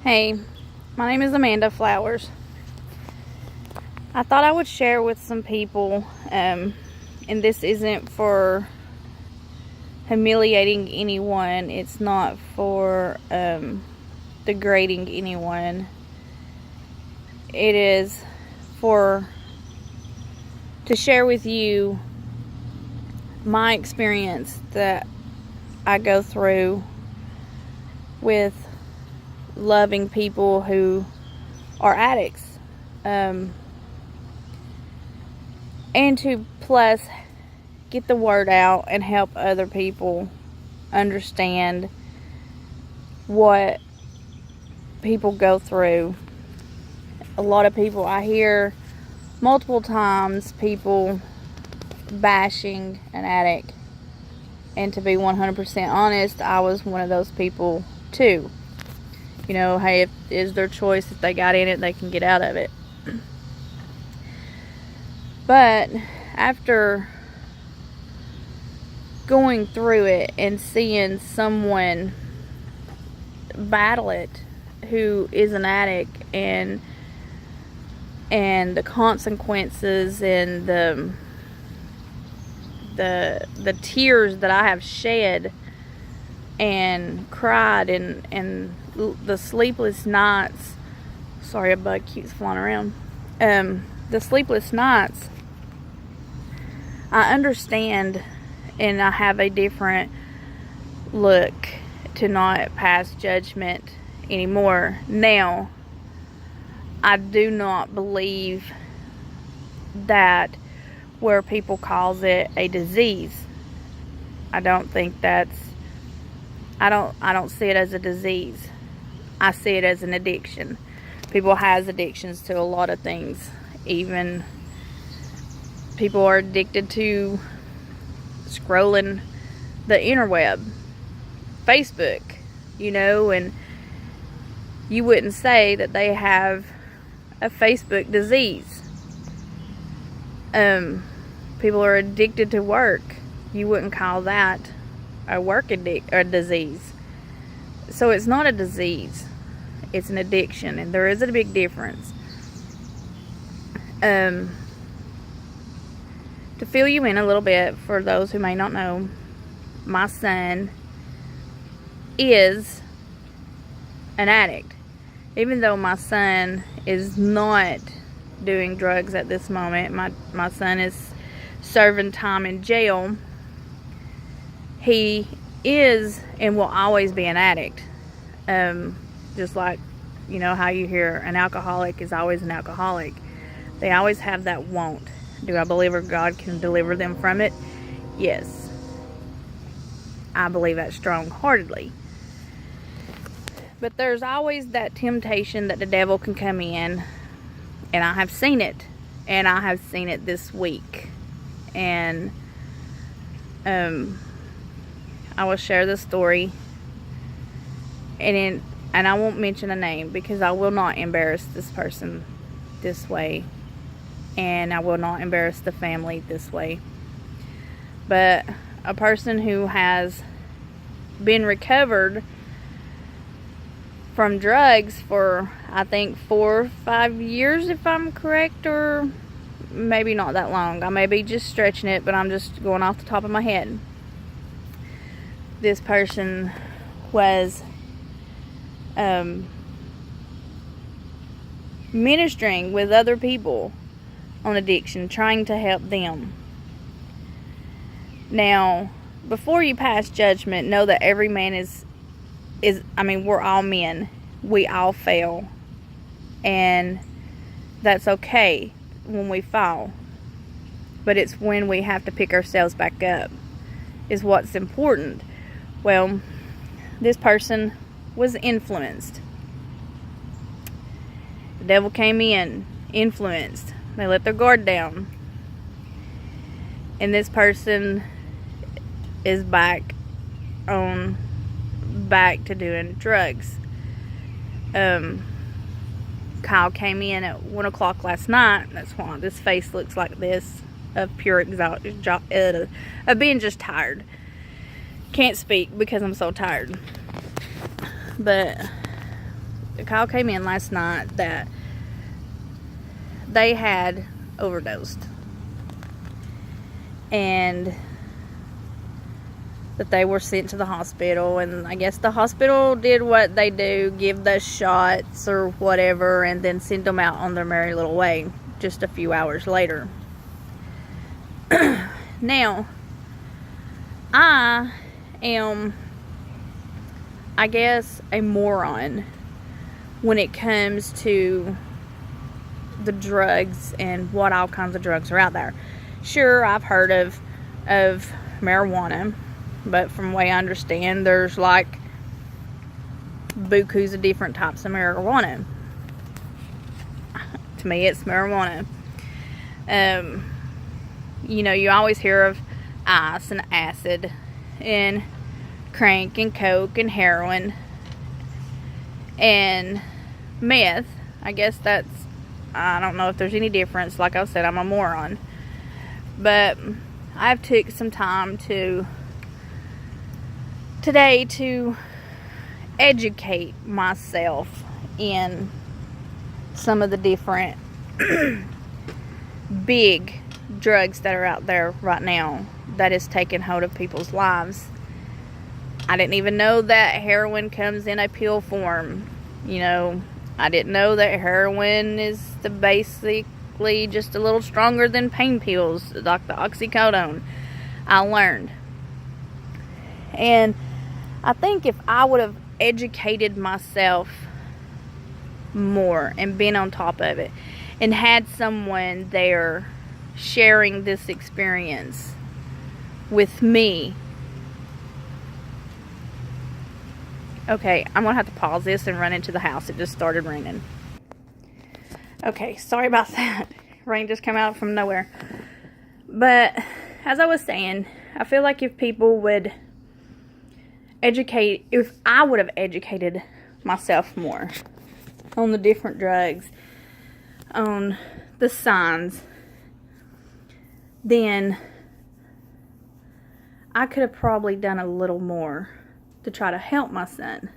Hey, my name is Amanda Flowers. I thought I would share with some people, and this isn't for humiliating anyone. It's not for degrading anyone. It is to share with you my experience that I go through with loving people who are addicts, and to plus get the word out and help other people understand what people go through. A lot of people, I hear multiple times people bashing an addict, and to be 100% honest, I was one of those people too. You know, hey, if it's their choice, if they got in it, they can get out of it. But after going through it and seeing someone battle it who is an addict, and the consequences and the tears that I have shed and cried, and the sleepless nights. Sorry, a bug keeps flying around. The sleepless nights, I understand, and I have a different look to not pass judgment anymore. Now, I do not believe that where people calls it a disease. I don't think that's, I don't see it as a disease. I see it as an addiction. People has addictions to a lot of things. Even people are addicted to scrolling the interweb, Facebook, and you wouldn't say that they have a Facebook disease. People are addicted to work. You wouldn't call that a work disease. So it's not a disease. It's an addiction, and there is a big difference. To fill you in a little bit, for those who may not know, my son is an addict. Even though my son is not doing drugs at this moment, my son is serving time in jail, he is and will always be an addict. Just like, how you hear an alcoholic is always an alcoholic. They always have that want. Do I believe God can deliver them from it? Yes. I believe that strong-heartedly. But there's always that temptation that the devil can come in, and I have seen it. And I have seen it this week. And I will share the story, and I won't mention a name because I will not embarrass this person this way, and I will not embarrass the family this way. But a person who has been recovered from drugs for, I think, 4 or 5 years, if I'm correct, or maybe not that long. I may be just stretching it, but I'm just going off the top of my head. This person was ministering with other people on addiction, trying to help them. Now, before you pass judgment, know that every man is we're all men. We all fail. And that's okay when we fall. But it's when we have to pick ourselves back up is what's important. Well, this person was influenced. The devil came in, influenced. They let their guard down. And this person is back to doing drugs. Kyle came in at 1 o'clock last night. That's why this face looks like this, of pure of being just tired. Can't speak because I'm so tired. But a call came in last night that they had overdosed. And that they were sent to the hospital, and I guess the hospital did what they do, give the shots or whatever, and then send them out on their merry little way just a few hours later. Now, I am, I guess, a moron when it comes to the drugs and what all kinds of drugs are out there. Sure, I've heard of marijuana, but from the way I understand, there's like bukus of different types of marijuana. To me, it's marijuana. You know, you always hear of ice and acid and crank and coke and heroin and meth. I guess that's, I don't know if there's any difference. Like I said, I'm a moron. But I've took some time today to educate myself in some of the different big drugs that are out there right now that is taking hold of people's lives. I didn't even know that heroin comes in a pill form. You know, I didn't know that heroin is basically just a little stronger than pain pills, like the oxycodone. I learned. And I think if I would have educated myself more and been on top of it and had someone there sharing this experience with me. Okay, I'm going to have to pause this and run into the house. It just started raining. Okay, sorry about that. Rain just came out from nowhere. But as I was saying, I feel like if people would if I would have educated myself more on the different drugs, on the signs, then I could have probably done a little more to try to help my son.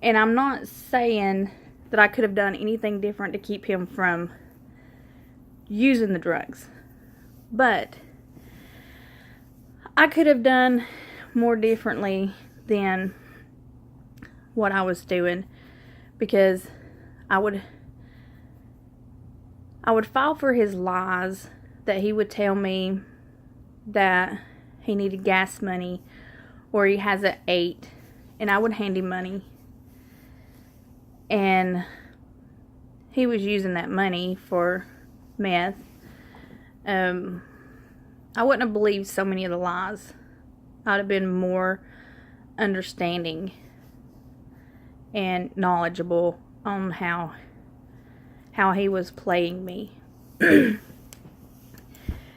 And I'm not saying that I could have done anything different to keep him from using the drugs, but I could have done more differently than what I was doing, because I would fall for his lies that he would tell me that he needed gas money or he has an 8, and I would hand him money, and he was using that money for meth. I wouldn't have believed so many of the lies. I'd have been more understanding and knowledgeable on how he was playing me.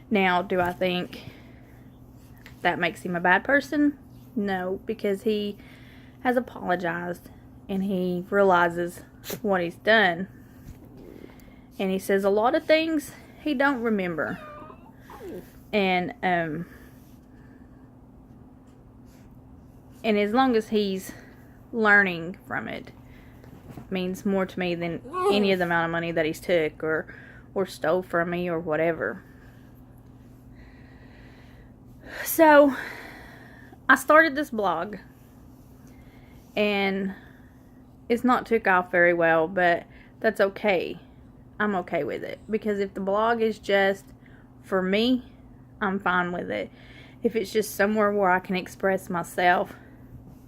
Now, do I think that makes him a bad person? No, because he has apologized and he realizes what he's done. And he says a lot of things he don't remember. And as long as he's learning from it, means more to me than any of the amount of money that he's took or stole from me or whatever. So I started this blog, and it's not took off very well, but that's okay. I'm okay with it, because if the blog is just for me, I'm fine with it. If it's just somewhere where I can express myself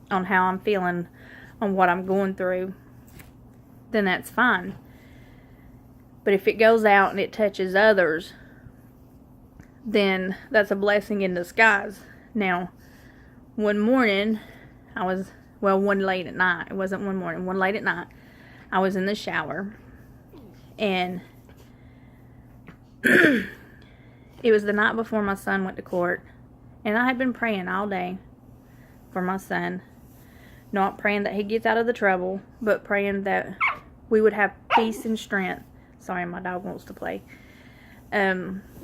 on how I'm feeling, on what I'm going through, then that's fine. But if it goes out and it touches others, then that's a blessing in disguise. Now, one morning, one late at night, it wasn't one morning, one late at night, I was in the shower, and it was the night before my son went to court, and I had been praying all day for my son. Not praying that he gets out of the trouble, but praying that we would have peace and strength. Sorry, my dog wants to play.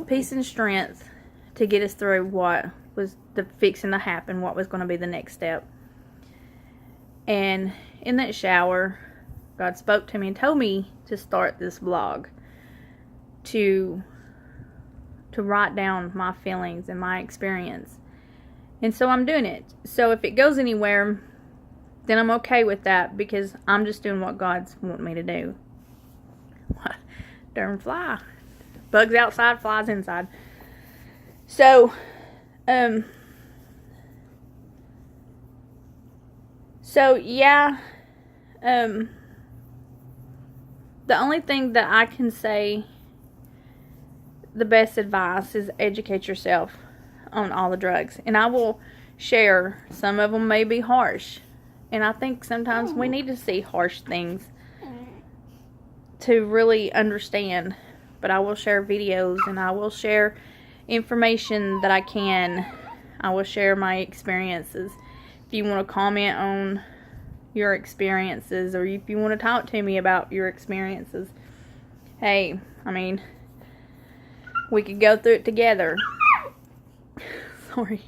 Peace and strength to get us through what was fixing to happen, what was going to be the next step. And in that shower, God spoke to me and told me to start this blog, to write down my feelings and my experience. And so I'm doing it. So if it goes anywhere, then I'm okay with that, because I'm just doing what God's wanting me to do. Darn fly. Bugs outside, flies inside. So, yeah, the only thing that I can say, the best advice is educate yourself on all the drugs. And I will share, some of them may be harsh. And I think sometimes we need to see harsh things to really understand. But I will share videos, and I will share information that I can. I will share my experiences. If you want to comment on your experiences, or if you want to talk to me about your experiences, hey, I mean, we could go through it together. Sorry.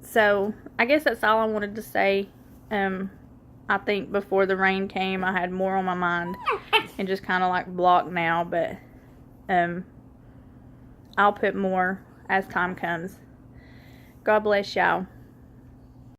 So I guess that's all I wanted to say. I think before the rain came, I had more on my mind and just kind of like blocked now, but I'll put more as time comes. God bless y'all.